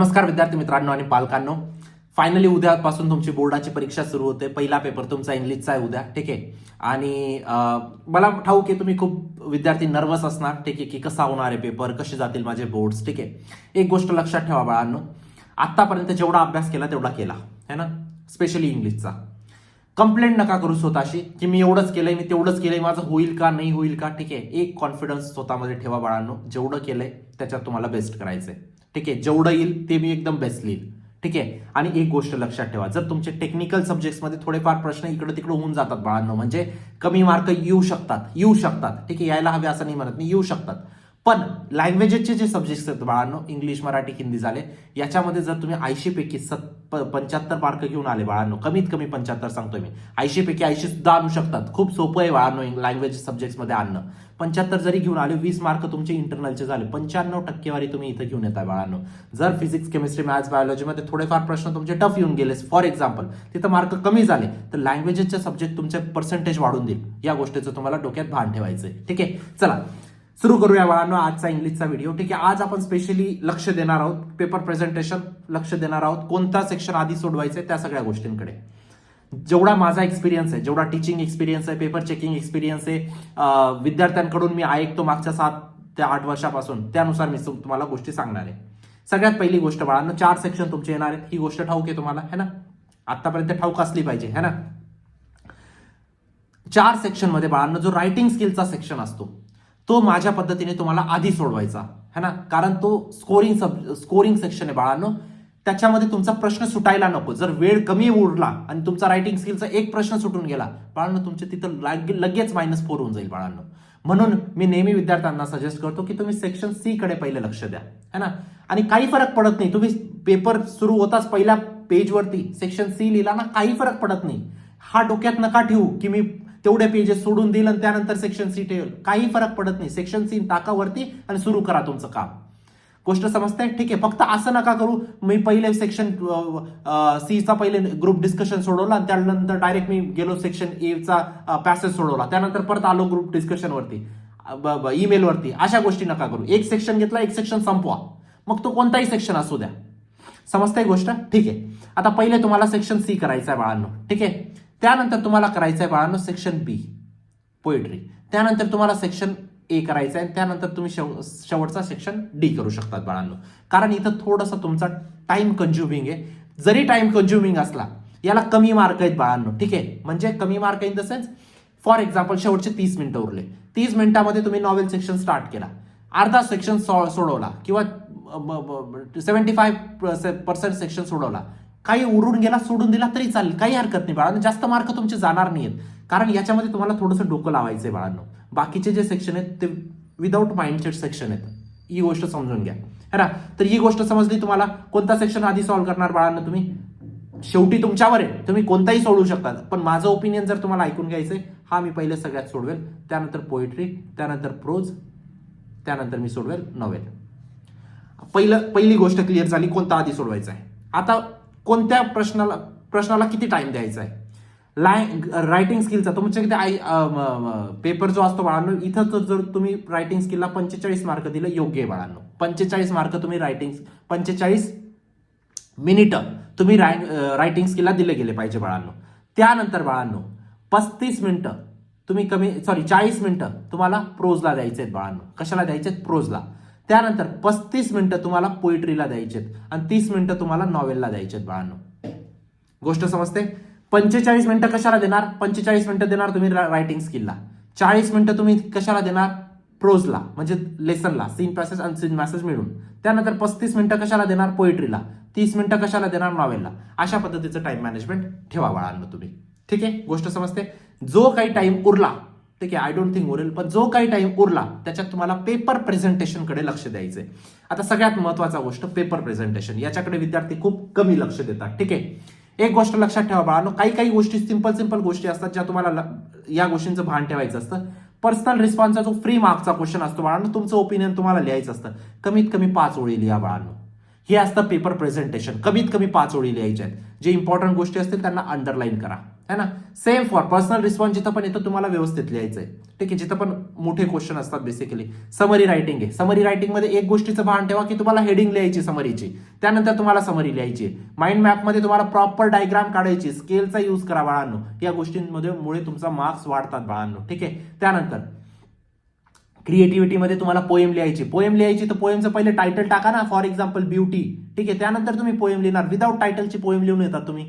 नमस्कार विद्यार्थी मित्रांनो आणि पालकांनो. फायनली उद्यापासून तुमची बोर्डाची परीक्षा सुरू होते. पहिला पेपर तुमचा इंग्लिशचा आहे उद्या, ठीक आहे. आणि मला ठाऊक आहे तुम्ही खूप विद्यार्थी नर्वस असणार, ठीक आहे, की कसा होणार आहे पेपर, कसे जातील माझे बोर्ड्स, ठीक आहे. एक गोष्ट लक्षात ठेवा बाळांनो, आतापर्यंत जेवढा अभ्यास केला तेवढा केला है ना, स्पेशली इंग्लिशचा. कंप्लेंट नका करू स्वतःशी की मी एवढंच केलंय, मी तेवढंच केलंय, माझं होईल का नाही होईल का, ठीक आहे. एक कॉन्फिडन्स स्वतःमध्ये ठेवा बाळांनो. जेवढं केलंय त्याच्यात तुम्हाला बेस्ट करायचंय, ठीक आहे. जेवढं येईल ते मी एकदम बेस्ट लिहिल, ठीक आहे. आणि एक गोष्ट लक्षात ठेवा, जर तुमचे टेक्निकल सब्जेक्ट्समध्ये थोडेफार प्रश्न इकडे तिकडे होऊन जातात बाळांनो, म्हणजे कमी मार्क येऊ शकतात, ठीक आहे. यायला हवे असं नाही म्हणत मी, येऊ शकतात. पण लँग्वेजेसचे जे सब्जेक्ट्स आहेत बाळांनो, इंग्लिश, मराठी, हिंदी झाले, याच्यामध्ये जर तुम्ही 80 पैकी 75 मार्क घेऊन आले बाळांनो, कमीत कमी 75 सांगतोय मी, 80 पैकी 80 सुद्धा आणू शकतात. खूप सोपं आहे बाळांनो लँग्वेज सब्जेक्ट्समध्ये आणणं. 75 जरी घेऊन आले, 20 मार्क तुमचे इंटरनलचे झाले, 95 टक्केवारी तुम्ही इथं घेऊन येताय बाळांनो. जर फिजिक्स, केमिस्ट्री, मॅथ्स, बायोलॉजीमध्ये थोडेफार प्रश्न तुमचे टफ येऊन गेले, फॉर एक्झाम्पल तिथं मार्क कमी झाले, तर लँग्वेजेसचे सब्जेक्ट तुमचे पर्सेंटेज वाढून देईल. या गोष्टीचं तुम्हाला डोक्यात भान ठेवायचंय, ठीक आहे. चला सुरू करूया बाळांनो आजचा इंग्लिशचा व्हिडिओ, ठीक आहे. आज आपण स्पेशली लक्ष देणार आहोत पेपर प्रेझेंटेशन, लक्ष देणार आहोत कोणता सेक्शन आधी सोडवायचं त्या सगळ्या गोष्टींकडे. जेवढा माझा एक्सपिरियन्स आहे, जेवढा टीचिंग एक्सपिरियन्स आहे, पेपर चेकिंग एक्सपिरियन्स आहे, विद्यार्थ्यांकडून मी ऐकतो मागच्या 7 ते 8 वर्षापासून, त्यानुसार मी तुम्हाला गोष्टी सांगणार आहे. सगळ्यात पहिली गोष्ट बाळांनो, 4 सेक्शन तुमचे येणार आहेत. ही गोष्ट ठाऊक आहे तुम्हाला, है ना, आतापर्यंत ठाऊक असली पाहिजे, है ना. 4 सेक्शन मध्ये बाळांनो जो रायटिंग स्किलचा सेक्शन असतो तो माझ्या पद्धतीने तुम्हाला आधी सोडवायचा है ना, कारण तो स्कोरिंग सेक्शन आहे बाळांनो. त्याच्यामध्ये तुमचा प्रश्न सुटायला नको. जर वेळ कमी उरला आणि तुमचा रायटिंग स्किलचा एक प्रश्न सुटून गेला बाळांनो, तुमचे तिथं लगेच -4 होऊन जाईल बाळांनो. म्हणून मी नेहमी विद्यार्थ्यांना सजेस्ट करतो की तुम्ही सेक्शन सी कडे पहिले लक्ष द्या, है ना. आणि काही फरक पडत नाही, तुम्ही पेपर सुरू होताच पहिल्या पेजवरती सेक्शन सी लिहिला ना, काही फरक पडत नाही. हा डोक्यात नका ठेवू की मी तेवढे पेजेस सोडून देईल आणि त्यानंतर सेक्शन सी ठेवेल, काही फरक पडत नाही. सेक्शन सी टाकावरती आणि सुरू करा तुमचं काम. गोष्ट समजते, ठीक आहे. फक्त असं नका करू मी पहिले सेक्शन सी चा पहिले ग्रुप डिस्कशन सोडवला आणि त्यानंतर डायरेक्ट मी गेलो सेक्शन ए चा पॅसेज सोडवला, त्यानंतर परत आलो ग्रुप डिस्कशन वरती, ईमेल वरती. अशा गोष्टी नका करू. एक सेक्शन घेतला, एक सेक्शन संपवा, मग तो कोणताही सेक्शन असू द्या. समजते गोष्ट, ठीक आहे. आता पहिले तुम्हाला सेक्शन सी करायचं आहे बाळांनो, ठीक आहे. त्यानंतर तुम्हाला करायचं आहे बाळांनो सेक्शन बी पोएट्री, त्यानंतर तुम्हाला सेक्शन ए करायचं आहे, त्यानंतर तुम्ही शेवटचा सेक्शन डी करू शकतात बाळांनो. कारण इथं थोडंसं तुमचा टाइम कंझ्युमिंग आहे. जरी टाइम कंझ्युमिंग असला, याला कमी मार्क आहेत बाळांनो, ठीक आहे. म्हणजे कमी mark in the sense, for example शेवटचे 30 मिनिटं उरले, 30 मिनिटामध्ये तुम्ही नॉवेल सेक्शन स्टार्ट केला, अर्धा सेक्शन सोडवला किंवा 75% सेक्शन सोडवला, काही उरून गेला, सोडून दिला तरी चालेल, काही हरकत नाही बाळांनो. जास्त मार्क तुमचे जाणार नाहीयेत, कारण याच्यामध्ये तुम्हाला थोडंसं डोकं लावायचंय बाळांनो. बाकीचे जे सेक्शन आहेत ते विदाऊट माइंडसेट सेक्शन आहेत, ही गोष्ट समजून घ्या, है ना. तर ही गोष्ट समजली तुम्हाला. कोणता सेक्शन आधी सॉल्व्ह करणार बाळांनो तुम्ही, शेवटी तुमच्यावर आहे, तुम्ही कोणताही सोडवू शकता. पण माझं ओपिनियन जर तुम्हाला ऐकून घ्यायचंय, हा मी पहिले सगळ्यात सोडवेल, त्यानंतर पोएट्री, त्यानंतर प्रोज, त्यानंतर मी सोडवेल नॉवेल. पहिली गोष्ट क्लिअर झाली, कोणता आधी सोडवायचा आहे. आता कोणत्या प्रश्नाला किती टाइम द्यायचा आहे. रायटिंग स्किलचा तुमच्याकडे पेपर जो असतो बाळांनो, इथं जर तुम्ही रायटिंग स्किलला 45 मार्क दिलं योग्य आहे बाळांनो. 45 मार्क तुम्ही 45 मिनिटं तुम्ही रायटिंग स्किलला दिले गेले पाहिजे बाळांनो. त्यानंतर बाळांनो 35 मिनिटं तुम्ही 40 मिनिटं तुम्हाला प्रोजला द्यायचे आहेत बाळांनो. कशाला द्यायचे आहेत, प्रोजला. त्यानंतर 35 मिनिटं तुम्हाला पोएट्रीला द्यायचे आणि 30 मिनिटं तुम्हाला नॉवेलला द्यायचे बाळांनो. गोष्ट समजते. 45 मिनिटं कशाला देणार, 45 मिनिटं देणार तुम्ही रायटिंग स्किलला, 40 मिनिटं तुम्ही कशाला देणार, प्रोजला म्हणजे लेसनला, सीन पॅसेज आणि सीन मॅसेज मिळून. त्यानंतर 35 मिनिटं कशाला देणार, पोएट्रीला, 30 मिनिटं कशाला देणार, नॉवेलला. अशा पद्धतीचं टाइम मॅनेजमेंट ठेवा बाळांनो तुम्ही, ठीक आहे. गोष्ट समजते. जो काही टाइम उरला, ठीक आहे, आय डोंट थिंक उरेल, पण जो काही टाइम उरला त्याच्यात तुम्हाला पेपर प्रेझेंटेशन कडे लक्ष द्यायचंय. आता सगळ्यात महत्वाचा गोष्ट पेपर प्रेझेंटेशन, याच्याकडे विद्यार्थी खूप कमी लक्ष देतात, ठीक आहे. एक गोष्ट लक्षात ठेवा बाळांनो, काही गोष्टी सिंपल गोष्टी असतात ज्या तुम्हाला या गोष्टींचं भान ठेवायचं असतं. पर्सनल रिस्पॉन्सचा जो फ्री मार्कचा क्वेश्चन असतो बाळांनो, तुमचं ओपिनियन तुम्हाला लिहायचं असतं. कमीत कमी 5 ओळी लिहा बाळांनो. हे असतं पेपर प्रेझेंटेशन. कमीत कमी 5 ओळी लिहायच्या आहेत. जे इम्पॉर्टंट गोष्टी असतील त्यांना अंडरलाईन करा, है ना. सेम फॉर पर्सनल रिस्पॉन्स जिथं पण येतं तुम्हाला व्यवस्थित लिहायचंय. ठीक आहे, जिथं पण मोठे क्वेश्चन असतात बेसिकली. समरी रायटिंग आहे, समरी रायटिंगमध्ये एक गोष्टीचं भान ठेवा की तुम्हाला हेडिंग लिहायची समरीची, त्यानंतर तुम्हाला समरी लिहायची. माइंड मॅपमध्ये तुम्हाला प्रॉपर डायग्राम काढायची, स्केलचा यूज करा बाळांनो. या गोष्टींमध्ये मुळे तुमचा मार्क्स वाढतात बाळांनो. ठीक आहे. त्यानंतर क्रिएटिव्हिटीमध्ये तुम्हाला पोएम लिहायची. पोएम लिहायची तर पोएमचं पहिले टायटल टाका ना, फॉर एक्झाम्पल ब्युटी. ठीक आहे, त्यानंतर तुम्ही पोएम लिहिणार. विदाउट टायटलची पोएम लिहून येतात तुम्ही,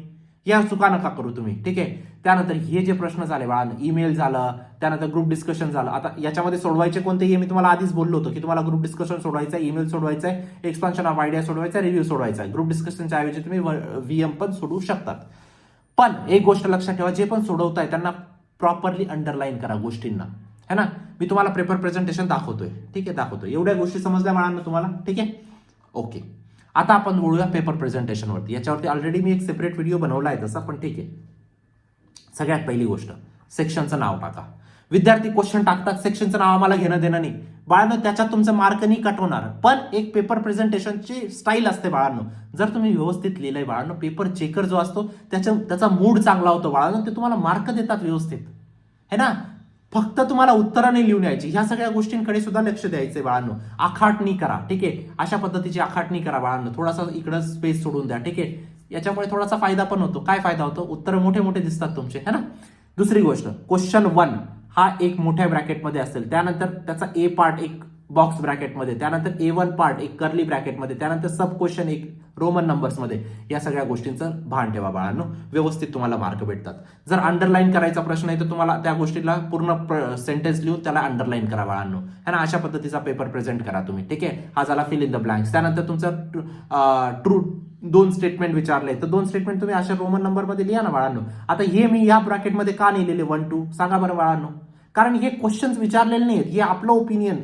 या चुका नका करू तुम्ही. ठीक आहे. त्यानंतर हे जे प्रश्न झाले बाळांनो, ईमेल झालं, त्यानंतर ग्रुप डिस्कशन झालं. आता याच्यामध्ये सोडवायचे कोणतेही मी तुम्हाला आधीच बोललो होतो की तुम्हाला ग्रुप डिस्कशन सोडवायचं आहे, ईमेल सोडवायचं आहे, एक्सपान्शन ऑफ आयडिया सोडवायचा आहे, रिव्ह्यू सोडवायचा आहे. ग्रुप डिस्कशनच्या ऐवजी तुम्ही व्हीएम पण सोडवू शकतात. पण एक गोष्ट लक्षात ठेवा, जे पण सोडवताय त्यांना प्रॉपरली अंडरलाईन करा गोष्टींना, है ना. मी तुम्हाला पेपर प्रेझेंटेशन दाखवतोय. ठीक आहे, दाखवतोय. एवढ्या गोष्टी समजल्या बाळांनो तुम्हाला. ठीक आहे, ओके. आता आपण बोलूया पेपर प्रेझेंटेशनवरती. याच्यावरती ऑलरेडी मी एक सेपरेट व्हिडिओ बनवला आहे तसा, पण ठीक आहे. सगळ्यात पहिली गोष्ट, सेक्शनचं नाव टाका. विद्यार्थी क्वेश्चन टाकतात, सेक्शनचं नाव आम्हाला घेणं देणं नाही बाळांनो, त्याच्यात तुमचं मार्क नाही कट होणार. पण एक पेपर प्रेझेंटेशनची स्टाईल असते बाळांनो. जर तुम्ही व्यवस्थित लिहिलंय बाळांनो, पेपर चेकर जो असतो त्याचा मूड चांगला होतो बाळांनो, ते तुम्हाला मार्क देतात व्यवस्थित, है ना. फक्त तुम्हाला उत्तरं नाही लिहून यायची, ह्या सगळ्या गोष्टींकडे सुद्धा लक्ष द्यायचंय बाळांनो. आखाटणी करा. ठीक आहे, अशा पद्धतीची आखाटणी करा बाळांनो. थोडासा इकडं स्पेस सोडून द्या. ठीक आहे, याच्यामुळे थोडासा फायदा पण होतो. काय फायदा होतो? उत्तर मोठे मोठे दिसतात तुमचे, है ना. दुसरी गोष्ट, क्वेश्चन 1 हा एक मोठ्या ब्रॅकेटमध्ये असेल, त्यानंतर त्याचा ए पार्ट एक बॉक्स ब्रॅकेटमध्ये, त्यानंतर A1 पार्ट एक कर्ली ब्रॅकेटमध्ये, त्यानंतर सब क्वेश्चन एक रोमन नंबर्समध्ये. या सगळ्या गोष्टींचं भान ठेवा बाळांनो, व्यवस्थित तुम्हाला मार्क भेटतात. जर अंडरलाईन करायचा प्रश्न आहे तर तुम्हाला त्या गोष्टीला पूर्ण सेंटेन्स लिहून त्याला अंडरलाईन करा बाळांनो, है ना. अशा पद्धतीचा पेपर प्रेझेंट करा तुम्ही. ठीक आहे, हा झाला फिल इन द ब्लँक्स. त्यानंतर तुमचं ट्रू 2 स्टेटमेंट विचारले तर 2 स्टेटमेंट तुम्ही अशा रोमन नंबरमध्ये लिहा ना बाळांनो. आता हे मी या ब्रॅकेटमध्ये का लिहिलेले 1 2 सांगा बरं बाळांनो. कारण हे क्वेश्चन्स विचारलेले नाहीत, हे आपलं ओपिनियन,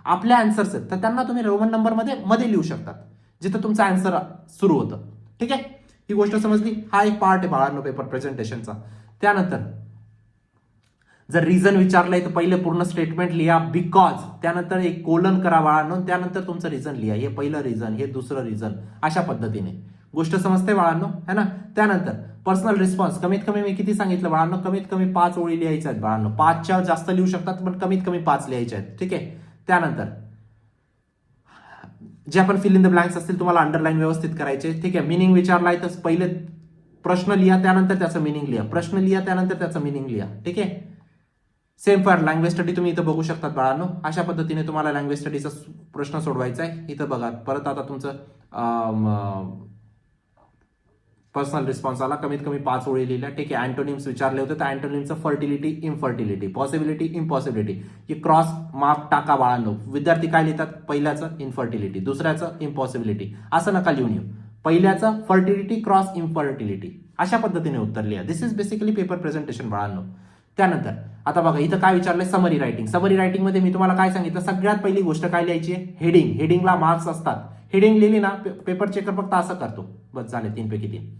आपल्या आन्सर्स आहेत, तर त्यांना तुम्ही रोमन नंबरमध्ये लिहू शकतात, जिथं तुमचं आन्सर सुरू होतं. ठीक आहे, ही गोष्ट समजली. हा एक पार्ट आहे बाळांनो पेपर प्रेझेंटेशनचा. त्यानंतर जर रिझन विचारलंय तर पहिले पूर्ण स्टेटमेंट लिहा, बिकॉज, त्यानंतर एक कोलन करा बाळांनो, त्यानंतर तुमचं रिझन लिहा. हे पहिलं रिझन, हे दुसरं रिझन, अशा पद्धतीने गोष्ट समजते बाळांनो, है ना. त्यानंतर पर्सनल रिस्पॉन्स, कमीत कमी मी किती सांगितलं बाळांनो, कमीत कमी 5 ओळी लिहायच्या आहेत बाळांनो. 5च्या जास्त लिहू शकतात, पण कमीत कमी 5 लिहायच्या आहेत. ठीक आहे. त्यानंतर जे आपण फिल इन द ब्लँक्स असतील तुम्हाला अंडरलाईन व्यवस्थित करायचे. ठीक आहे. मिनिंग विचारलाय तर पहिले प्रश्न लिहा, त्यानंतर त्याचं मिनिंग लिहा. प्रश्न लिहा, त्यानंतर त्याचं मिनिंग लिहा. ठीक आहे. सेम फॉर लँग्वेज स्टडी तुम्ही इथं बघू शकतात बाळांनो. अशा पद्धतीने तुम्हाला लँग्वेज स्टडीचा प्रश्न सोडवायचा आहे. इथं बघा परत आता तुमचं पर्सनल रिस्पॉन्स आला, कमीत कमी 5 ओळी लिहिल्या. ठीक आहे. अँटोनिम्स विचारले होते तर अँटोनिमचं फर्टिलिटी, इनफर्टिलिटी, पॉसिबिलिटी, इम्पॉसिबिलिटी, हे क्रॉस मार्क टाका बाळांनो. विद्यार्थी काय लिहितात? पहिल्याचं इनफर्टिलिटी, दुसऱ्याचं इम्पॉसिबिलिटी, असं नका लिहून येऊ. पहिल्याचं फर्टिलिटी क्रॉस इनफर्टिलिटी, अशा पद्धतीने उत्तर लिहा. दिस इज बेसिकली पेपर प्रेझेंटेशन बाळांनो. त्यानंतर आता बघा इथं काय विचारलंय, समरी रायटिंग. समरी रायटिंग मध्ये मी तुम्हाला काय सांगितलं, सगळ्यात पहिली गोष्ट काय लिहायची आहे? हेडिंग. हेडिंगला मार्क्स असतात. हेडिंग लिहिली ना, पेपर चेकर फक्त असं करतो, बस झाले 3 पैकी 3.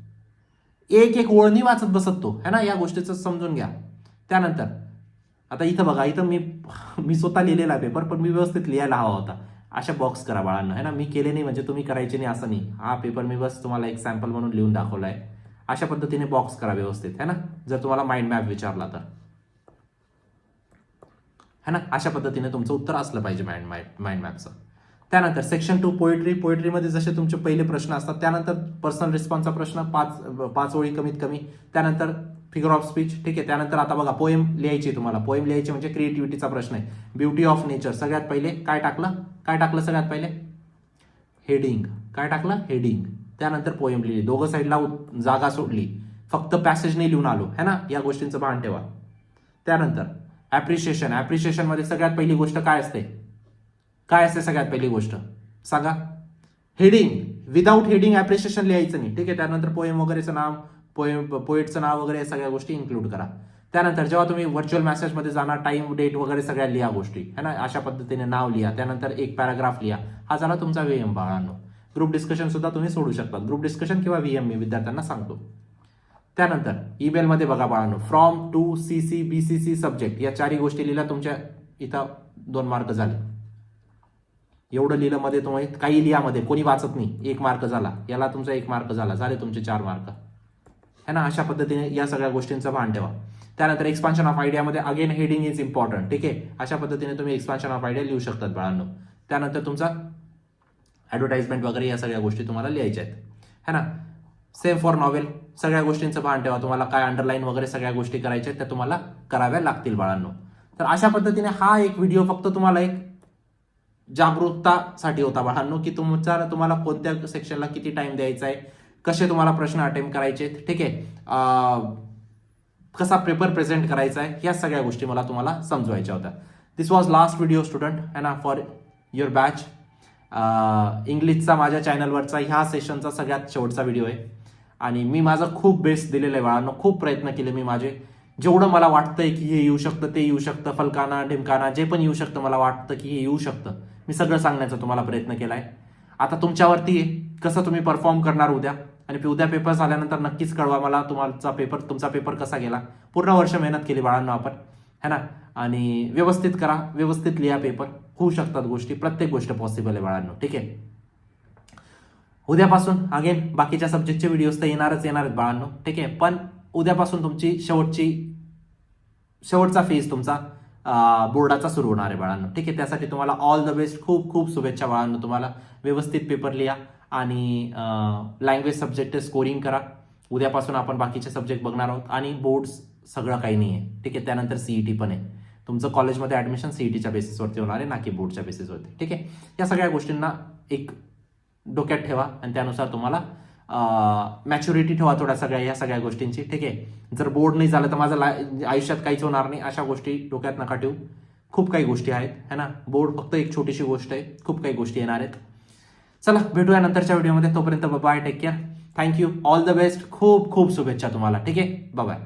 एक ओळणी वाचत बसत तो, है ना. या गोष्टीचं समजून घ्या. त्यानंतर आता इथं बघा, इथं मी स्वतः लिहिलेला पेपर, पण मी व्यवस्थित लिहायला हवा होता. अशा बॉक्स करा बाळांना, है ना. मी केले नाही म्हणजे तुम्ही करायचे नाही असं नाही. हा पेपर मी बस तुम्हाला एक सॅम्पल म्हणून लिहून दाखवलाय. अशा पद्धतीने बॉक्स करा व्यवस्थित, है ना. जर तुम्हाला माइंड मॅप विचारला तर, है ना. अशा पद्धतीने तुमचं उत्तर असलं पाहिजे माइंड मॅपचं. त्यानंतर सेक्शन 2 पोएट्री. पोएट्रीमध्ये जसे तुमचे पहिले प्रश्न असतात, त्यानंतर पर्सनल रिस्पॉन्सचा प्रश्न 5 ओळी कमीत कमी, त्यानंतर फिगर ऑफ स्पीच. ठीक आहे. त्यानंतर आता बघा पोएम लिहायची तुम्हाला. पोएम लिहायची म्हणजे क्रिएटिव्हिटीचा प्रश्न आहे. Beauty of nature. सगळ्यात पहिले काय टाकलं सगळ्यात पहिले? हेडिंग. काय टाकलं? हेडिंग. त्यानंतर पोएम लिहिली. दोघं साईडला जागा सोडली, फक्त पॅसेज नाही लिहून आलो, है ना. या गोष्टींचं भान ठेवा. त्यानंतर ऍप्रिशिएशन. ऍप्रिशिएशनमध्ये सगळ्यात पहिली गोष्ट काय असते? सगळ्यात पहिली गोष्ट सांगा? हेडिंग. विदाऊट हेडिंग ऍप्रिशिएशन लिहायचं नाही. ठीक आहे. त्यानंतर पोएम वगैरेचं नाव, पोएटचं नाव वगैरे या सगळ्या गोष्टी इन्क्लूड करा. त्यानंतर जेव्हा तुम्ही व्हर्च्युअल मेसेजमध्ये जाणार, टाइम डेट वगैरे सगळ्या लिहा गोष्टी, है ना. अशा पद्धतीने नाव लिहा. त्यानंतर एक पॅराग्राफ लिहा. हा झाला तुमचा व्हीएम बाळांनो. ग्रुप डिस्कशन सुद्धा तुम्ही सोडू शकता. ग्रुप डिस्कशन किंवा व्हीएम मी विद्यार्थ्यांना सांगतो. त्यानंतर ईमेलमध्ये बघा बाळांनो, from to CC BCC subject, या 4 गोष्टी लिहिल्या. तुमच्या इथं 2 मार्क झाले. एवढं लिहिलं मध्ये तुम्ही काही लिहा मध्ये, कोणी वाचत नाही, 1 मार्क झाला. याला तुमचा 1 मार्क झाला, झाले तुमचे 4 मार्क. है ना. अशा पद्धतीने या सगळ्या गोष्टींचं भान ठेवा. त्यानंतर एक्सपान्शन ऑफ आयडियामध्ये अगेन हेडिंग इज इम्पॉर्टंट. ठीक आहे, अशा पद्धतीने तुम्ही एक्सपान्शन ऑफ आयडिया लिहू शकतात बाळांनो. त्यानंतर तुमचा ॲडव्हर्टाइजमेंट वगैरे या सगळ्या गोष्टी तुम्हाला लिहायच्या आहेत, है ना. सेम फॉर नॉवेल, सगळ्या गोष्टींचं भान ठेवा. तुम्हाला काय अंडरलाईन वगैरे सगळ्या गोष्टी करायच्या आहेत त्या तुम्हाला कराव्या लागतील बाळांनो. तर अशा पद्धतीने हा एक व्हिडिओ फक्त तुम्हाला एक जागरूकतासाठी होता बाळांनो, की तुम्हाला कोणत्या सेक्शनला किती टाइम द्यायचा आहे, कसे तुम्हाला प्रश्न अटेम्प्ट करायचे, ठीक आहे, कसा पेपर प्रेझेंट करायचा आहे, ह्या सगळ्या गोष्टी मला तुम्हाला समजवायच्या होत्या. दिस वॉज लास्ट व्हिडिओ स्टुडंट, है ना, फॉर युअर बॅच. इंग्लिशचा माझ्या चॅनलवरचा ह्या सेशनचा सगळ्यात शेवटचा व्हिडिओ आहे आणि मी माझं खूप बेस्ट दिलेलं आहे बाळांनो. खूप प्रयत्न केले मी माझे, जेवढं मला वाटतंय की हे येऊ शकतं, ते येऊ शकतं, फलकाना ढिमकाना जे पण येऊ शकतं, मला वाटतं की हे येऊ शकतं, मी सगळं सांगण्याचा तुम्हाला प्रयत्न केला आहे. आता तुमच्यावरती आहे कसं तुम्ही परफॉर्म करणार उद्या. आणि उद्या पेपर झाल्यानंतर नक्कीच कळवा मला तुमचा पेपर कसा गेला. पूर्ण वर्ष मेहनत केली बाळांनो आपण, है ना. आणि व्यवस्थित करा, व्यवस्थित लिहा पेपर, होऊ शकतात गोष्टी, प्रत्येक गोष्ट पॉसिबल आहे बाळांनो. ठीक आहे, उद्यापासून अगेन बाकीच्या सब्जेक्टचे व्हिडिओज तर येणार आहेत बाळांनो. ठीक आहे, पण उद्यापासून तुमची शेवटचा फेज तुमचा बोर्डाचा सुरू होणार आहे बाळांनो. ठीक आहे, त्यासाठी तुम्हाला ऑल द बेस्ट, खूप खूप शुभेच्छा बाळांनो. तुम्हाला व्यवस्थित पेपर लिहा आणि लँग्वेज सब्जेक्ट स्कोरिंग करा. उद्यापासून आपण बाकीचे सब्जेक्ट बघणार आहोत आणि बोर्ड्स सगळं काही नाही आहे. ठीक आहे, त्यानंतर सीईटी पण आहे. तुमचं कॉलेजमध्ये ॲडमिशन सीईटीच्या बेसिसवरती होणार आहे, ना की बोर्डच्या बेसिसवरती. ठीक आहे, या सगळ्या गोष्टींना एक डोक्यात ठेवा आणि त्यानुसार तुम्हाला मॅच्युरिटी ठेवा थोड्या या सगळ्या गोष्टींची. ठीक आहे, जर बोर्ड नाही झालं तर माझं आयुष्यात काहीच होणार नाही, अशा गोष्टी डोक्यात नका ठेवू. खूप काही गोष्टी आहेत, है ना. बोर्ड फक्त एक छोटीशी गोष्ट आहे, खूप काही गोष्टी येणार आहेत. चला भेटूया नंतरच्या व्हिडिओमध्ये. तोपर्यंत bye, take care, thank you, all the best, खूप खूप शुभेच्छा तुम्हाला. ठीक आहे, बाय.